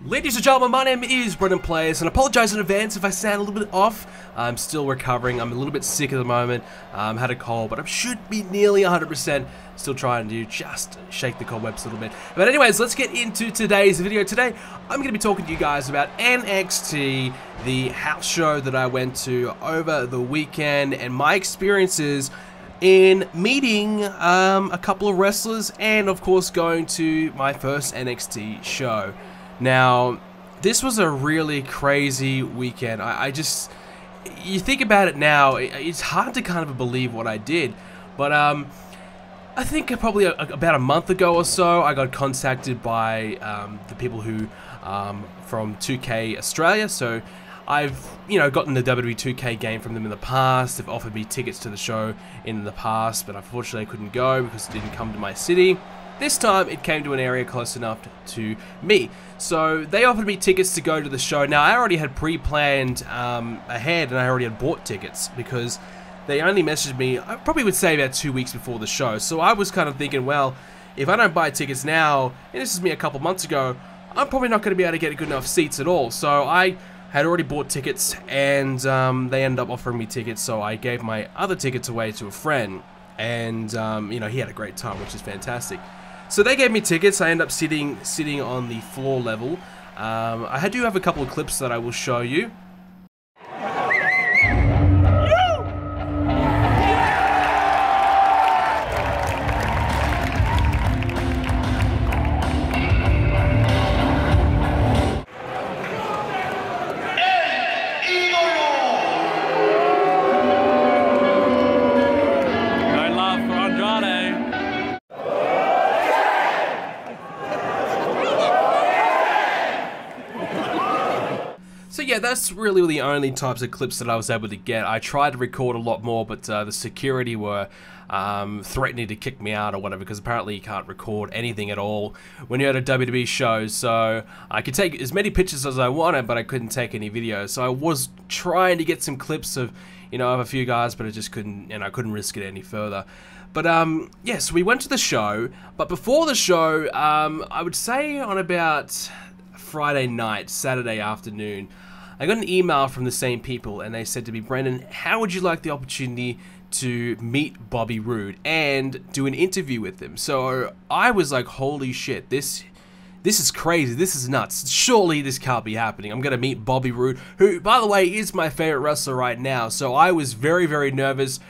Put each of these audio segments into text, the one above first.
Ladies and gentlemen, my name is BrendenPlayz, and I apologize in advance if I sound a little bit off. I'm still recovering. I'm a little bit sick at the moment. Had a cold, but I should be nearly 100%. Still trying to just shake the cobwebs a little bit. But anyways, let's get into today's video. Today, I'm going to be talking to you guys about NXT, the house show that I went to over the weekend, and my experiences in meeting a couple of wrestlers, and of course going to my first NXT show. Now, this was a really crazy weekend. You think about it now, it's hard to kind of believe what I did. But I think probably about a month ago or so, I got contacted by the people who from 2K Australia. So I've gotten the WWE 2K game from them in the past. They've offered me tickets to the show in the past, but unfortunately I couldn't go because it didn't come to my city. This time, it came to an area close enough to me. So, they offered me tickets to go to the show. Now, I already had pre-planned ahead, and I already had bought tickets, because they only messaged me, I probably would say about 2 weeks before the show. So, I was kind of thinking, well, if I don't buy tickets now, and this is me a couple months ago, I'm probably not going to be able to get good enough seats at all. So, I had already bought tickets, and they ended up offering me tickets, so I gave my other tickets away to a friend. And, he had a great time, which is fantastic. So they gave me tickets. I ended up sitting on the floor level. I do have a couple of clips that I will show you. So yeah, that's really the only types of clips that I was able to get. I tried to record a lot more, but the security were threatening to kick me out or whatever, because apparently you can't record anything at all when you're at a WWE show. So I could take as many pictures as I wanted, but I couldn't take any videos. So I was trying to get some clips of, of a few guys, but I just couldn't, I couldn't risk it any further. But yeah, so we went to the show, but before the show, I would say on about Friday night, Saturday afternoon, I got an email from the same people, and they said to me, Brendan, how would you like the opportunity to meet Bobby Roode and do an interview with him? So I was like, holy shit, this is crazy, this is nuts, surely this can't be happening. I'm gonna meet Bobby Roode, who, by the way, is my favorite wrestler right now. So I was very, very nervous,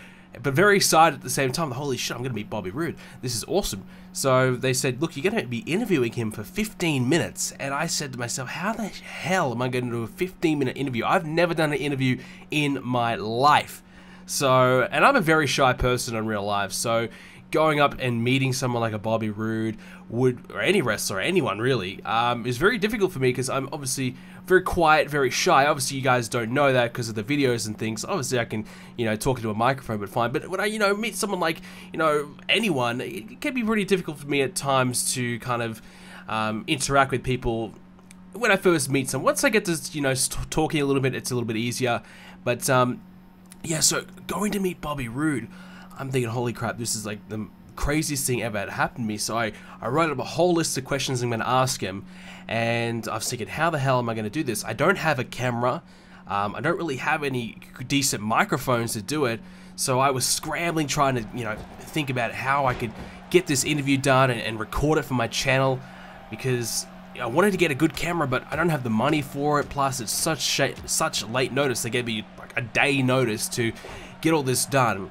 but very excited at the same time. Holy shit, I'm gonna meet Bobby Roode, this is awesome. So they said, look, you're gonna be interviewing him for 15 minutes. And I said to myself, how the hell am I gonna do a 15-minute interview? I've never done an interview in my life. So, and I'm a very shy person in real life, so going up and meeting someone like a Bobby Roode or any wrestler, anyone really, is very difficult for me, because I'm obviously very quiet, very shy. Obviously, you guys don't know that because of the videos and things. Obviously, I can, talk into a microphone, but fine. But when I, meet someone like, anyone, it can be pretty difficult for me at times to kind of interact with people when I first meet someone. Once I get to, talking a little bit, it's a little bit easier. But, yeah, so going to meet Bobby Roode, I'm thinking, holy crap, this is like the craziest thing ever happened to me. So I wrote up a whole list of questions I'm going to ask him, and I was thinking, how the hell am I going to do this? I don't have a camera. I don't really have any decent microphones to do it. So I was scrambling, trying to, think about how I could get this interview done and record it for my channel, because I wanted to get a good camera, but I don't have the money for it. Plus, it's such late notice. They gave me like a day notice to get all this done.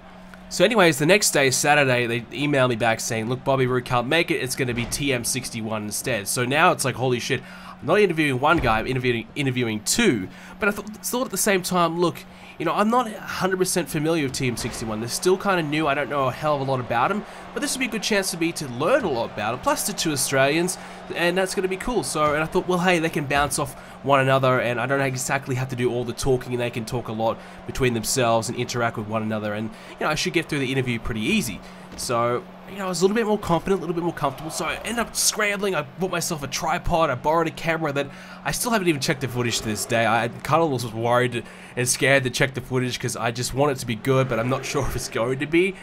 So anyways, the next day, Saturday, they emailed me back saying, look, Bobby Roode can't make it, it's going to be TM-61 instead. So now it's like, holy shit, I'm not interviewing one guy, I'm interviewing two. But I thought at the same time, look, I'm not 100% familiar with TM-61. They're still kind of new. I don't know a hell of a lot about them, but this would be a good chance for me to learn a lot about them. Plus, they're two Australians, and that's going to be cool. So, and I thought, well, hey, they can bounce off one another, and I don't exactly have to do all the talking, and they can talk a lot between themselves and interact with one another, and I should get through the interview pretty easy. So, I was a little bit more confident, a little bit more comfortable, so I ended up scrambling. I bought myself a tripod, I borrowed a camera that I still haven't even checked the footage to this day. I kind of was worried and scared to check the footage, because I just want it to be good, but I'm not sure if it's going to be.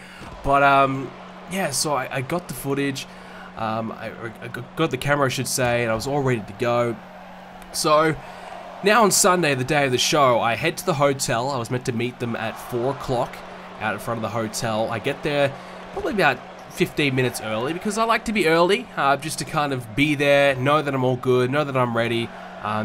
But, yeah, so I got the footage, I got the camera, I should say, and I was all ready to go. So now on Sunday, the day of the show, I head to the hotel. I was meant to meet them at 4 o'clock out in front of the hotel. I get there probably about 15 minutes early because I like to be early, just to kind of be there, know that I'm all good, know that I'm ready.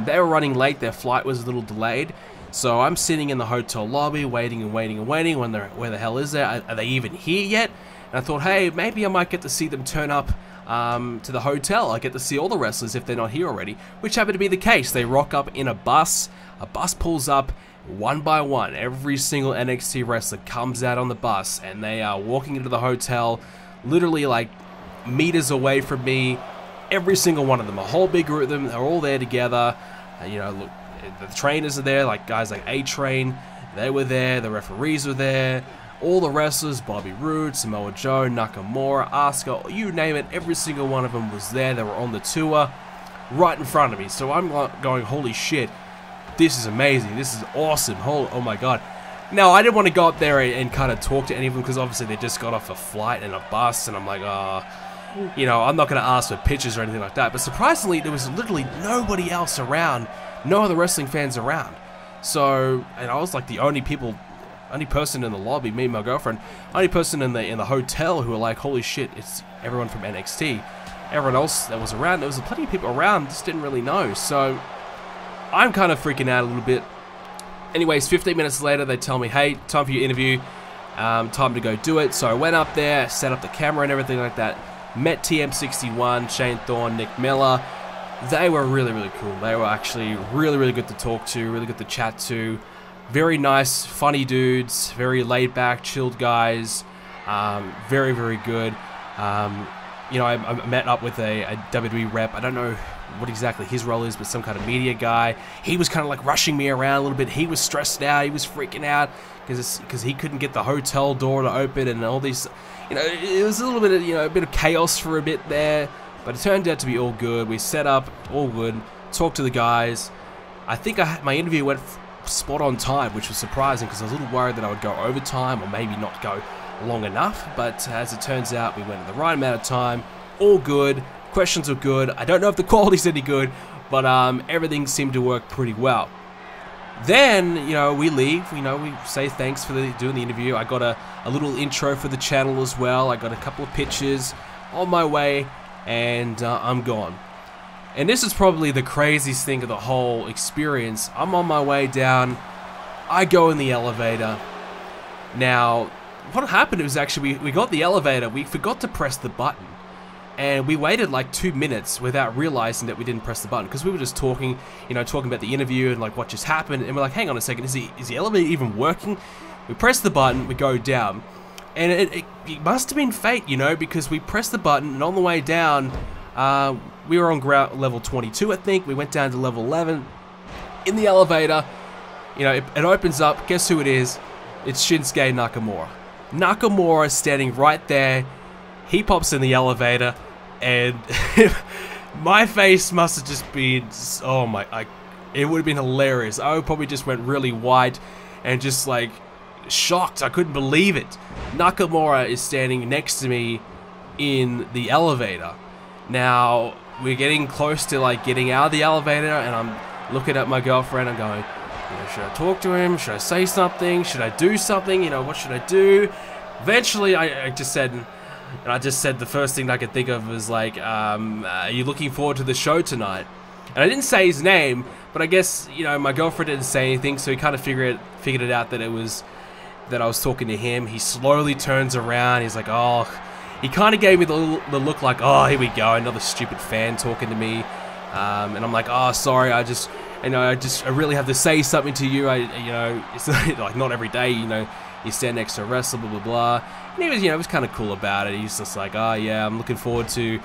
They were running late, their flight was a little delayed, so I'm sitting in the hotel lobby waiting and waiting and waiting. Where the hell is they? Are they even here yet? And I thought, hey, maybe I might get to see them turn up to the hotel. I get to see all the wrestlers if they're not here already, which happened to be the case. They rock up in a bus pulls up one by one. Every single NXT wrestler comes out on the bus, and they are walking into the hotel literally like meters away from me. Every single one of them, a whole big group of them, they're all there together. You know, look, the trainers are there, like guys like A-Train, they were there, the referees were there, all the wrestlers, Bobby Roode, Samoa Joe, Nakamura, Asuka, you name it, every single one of them was there. They were on the tour right in front of me. So I'm going, holy shit, this is amazing, this is awesome, oh my god. Now, I didn't want to go up there and kind of talk to any of them because obviously they just got off a flight and a bus, and I'm like, you know, I'm not going to ask for pictures or anything like that. But surprisingly, there was literally nobody else around, no other wrestling fans around. So, and I was like the only person in the lobby, me and my girlfriend, only person in the hotel who were like, holy shit, it's everyone from NXT. Everyone else that was around, there was plenty of people around, just didn't really know. So, I'm kind of freaking out a little bit. Anyways, 15 minutes later, they tell me, hey, time for your interview, time to go do it. So I went up there, set up the camera and everything like that, met TM-61, Shane Thorne, Nick Miller. They were really, really cool. They were actually really, really good to talk to, really good to chat to. Very nice, funny dudes, very laid back, chilled guys, very, very good. You know, I met up with a WWE rep. I don't know what exactly his role is, but some kind of media guy. He was kind of like rushing me around a little bit. He was stressed out. He was freaking out because he couldn't get the hotel door to open and all these. You know, it was a little bit of, you know, a bit of chaos for a bit there, but it turned out to be all good. We set up, all good. Talked to the guys. I think my interview went spot on time, which was surprising because I was a little worried that I would go overtime or maybe not go long enough. But as it turns out, we went at the right amount of time. All good. Questions were good. I don't know if the quality's any good, but everything seemed to work pretty well. Then, you know, we leave. You know, we say thanks for doing the interview. I got a little intro for the channel as well. I got a couple of pictures on my way, and I'm gone. And this is probably the craziest thing of the whole experience. I'm on my way down. I go in the elevator. Now, what happened was actually we got the elevator. We forgot to press the button. And we waited like 2 minutes without realizing that we didn't press the button because we were just talking, you know, talking about the interview and like what just happened. And we're like, hang on a second, is the elevator even working? We press the button, we go down. And it must have been fate, you know, because we pressed the button and on the way down, we were on level 22, I think. We went down to level 11. In the elevator, you know, it opens up. Guess who it is? It's Shinsuke Nakamura. Nakamura is standing right there. He pops in the elevator, and my face must have just been, oh my, it would have been hilarious. I probably just went really white and just like shocked. I couldn't believe it. Nakamura is standing next to me in the elevator. Now, we're getting close to like getting out of the elevator, and I'm looking at my girlfriend. I'm going, you know, should I talk to him? Should I say something? Should I do something? You know, what should I do? Eventually, I just said the first thing I could think of was like, are you looking forward to the show tonight? And I didn't say his name, but I guess, you know, my girlfriend didn't say anything, so he kind of figured it out that I was talking to him. He slowly turns around. He's like, oh, he kind of gave me the look like, oh, here we go, another stupid fan talking to me. And I'm like, oh, sorry, I really have to say something to you. You know, it's like not every day, you know, you stand next to a wrestler, blah, blah, blah. And he was, you know, was kind of cool about it. He's just like, oh, yeah, I'm looking forward to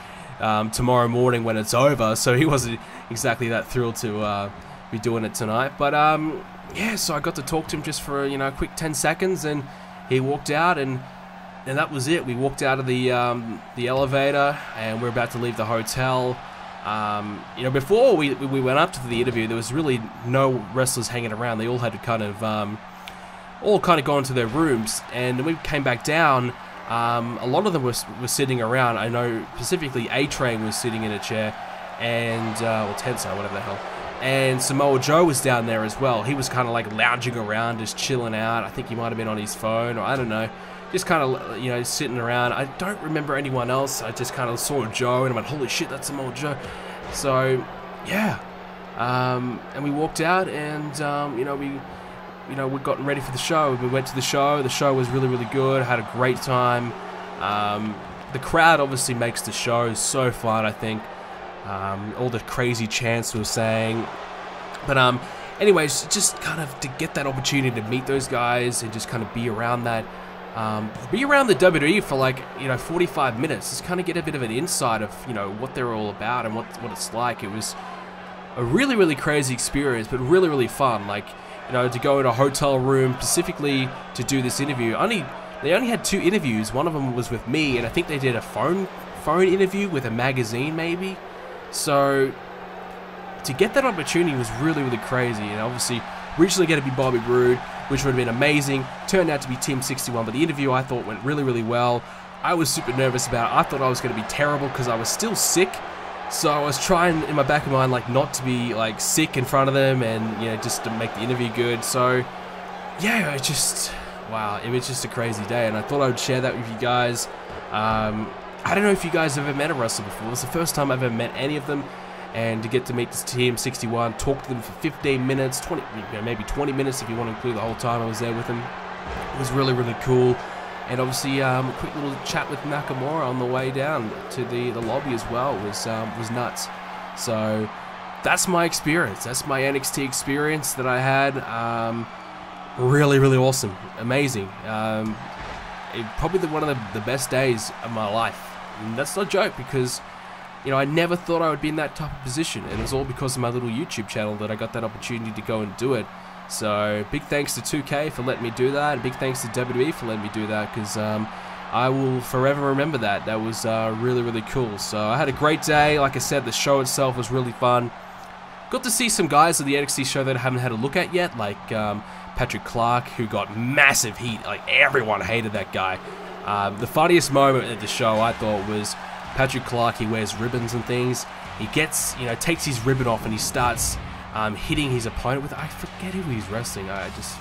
tomorrow morning when it's over. So he wasn't exactly that thrilled to be doing it tonight. But, yeah, so I got to talk to him just for, you know, a quick 10 seconds. And he walked out, and that was it. We walked out of the elevator, and we're about to leave the hotel. You know, before we went up to the interview, there was really no wrestlers hanging around. They all had to kind of gone to their rooms, and when we came back down, a lot of them were sitting around. I know specifically A-Train was sitting in a chair, and or Tensai, whatever the hell, And Samoa Joe was down there as well. He was kind of like lounging around, just chilling out. I think he might have been on his phone, or I don't know. Just kind of, you know, sitting around. I don't remember anyone else. I just kind of saw Joe and I went, holy shit, that's Samoa Joe. So, yeah. And we walked out and, you know, we got ready for the show. We went to the show. The show was really, really good. Had a great time. The crowd obviously makes the show so fun, I think. All the crazy chants we were saying. But anyways, just kind of to get that opportunity to meet those guys and just kind of be around that, be around the WWE for like, you know, 45 minutes. Just kind of get a bit of an insight of, you know, what they're all about and what it's like. It was a really, really crazy experience, but really, really fun. Like, you know, to go in a hotel room specifically to do this interview. They only had 2 interviews. One of them was with me, and I think they did a phone interview with a magazine, maybe. So to get that opportunity was really, really crazy. And obviously, originally going to be Bobby Roode, which would have been amazing. Turned out to be TM-61, but the interview I thought went really, really well. I was super nervous about it. I thought I was going to be terrible because I was still sick. So I was trying in my back of my mind, like, not to be like sick in front of them, and, you know, just to make the interview good. So yeah, it just, wow, it was just a crazy day, and I thought I would share that with you guys. I don't know if you guys have ever met a wrestler before. It was the first time I've ever met any of them, and to get to meet this TM-61, talk to them for 15 minutes, 20, you know, maybe 20 minutes if you want to include the whole time I was there with them. It was really, really cool. And obviously, a quick little chat with Nakamura on the way down to the lobby as well was nuts. So that's my experience. That's my NXT experience that I had. Really, really awesome, amazing. Probably one of the best days of my life. And that's not a joke, because, you know, I never thought I would be in that type of position, and it was all because of my little YouTube channel that I got that opportunity to go and do it. So big thanks to 2K for letting me do that, and big thanks to WWE for letting me do that, because I will forever remember that. That was really, really cool. So I had a great day. Like I said, the show itself was really fun. Got to see some guys at the NXT show that I haven't had a look at yet, like Patrick Clark, who got massive heat. Like, everyone hated that guy. The funniest moment at the show, I thought, was Patrick Clark. He wears ribbons and things. He gets, you know, takes his ribbon off and he starts hitting his opponent with, I forget who he's wrestling. I just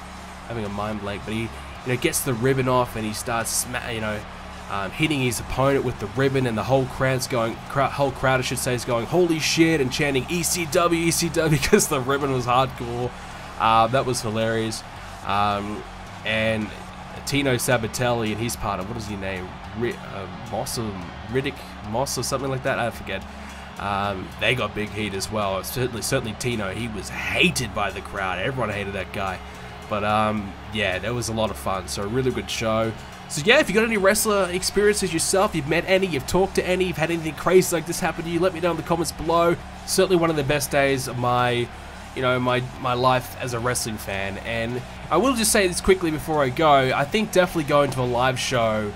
having a mind blank, but he, you know, gets the ribbon off and he starts, you know, hitting his opponent with the ribbon, and the whole crowd's going, whole crowd I should say, is going holy shit and chanting ECW, ECW, because the ribbon was hardcore. That was hilarious. And Tino Sabatelli and his partner, what is his name? Riddick Moss or something like that, I forget. They got big heat as well. Certainly Tino, he was hated by the crowd. Everyone hated that guy. But yeah, that was a lot of fun. So a really good show. So yeah, if you got any wrestler experiences yourself, you've met any, you've talked to any, you've had anything crazy like this happen to you, let me know in the comments below. Certainly one of the best days of my, you know, my life as a wrestling fan. And I will just say this quickly before I go. I think definitely going to a live show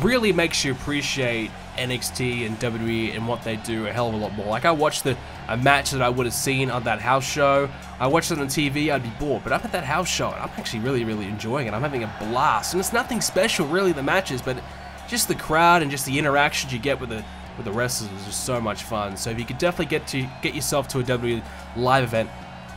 really makes you appreciate NXT and WWE and what they do a hell of a lot more. Like, I watched a match that I would have seen on that house show. I watched it on TV, I'd be bored. But I'm at that house show and I'm actually really, really enjoying it. I'm having a blast. And it's nothing special, really, the matches, but just the crowd and just the interactions you get with the wrestlers is just so much fun. So if you could definitely get yourself to a WWE live event,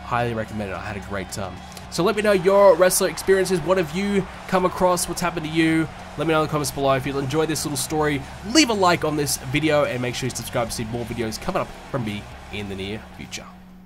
highly recommend it. I had a great time. So let me know your wrestler experiences. What have you come across? What's happened to you? Let me know in the comments below. If you enjoyed this little story, leave a like on this video and make sure you subscribe to see more videos coming up from me in the near future.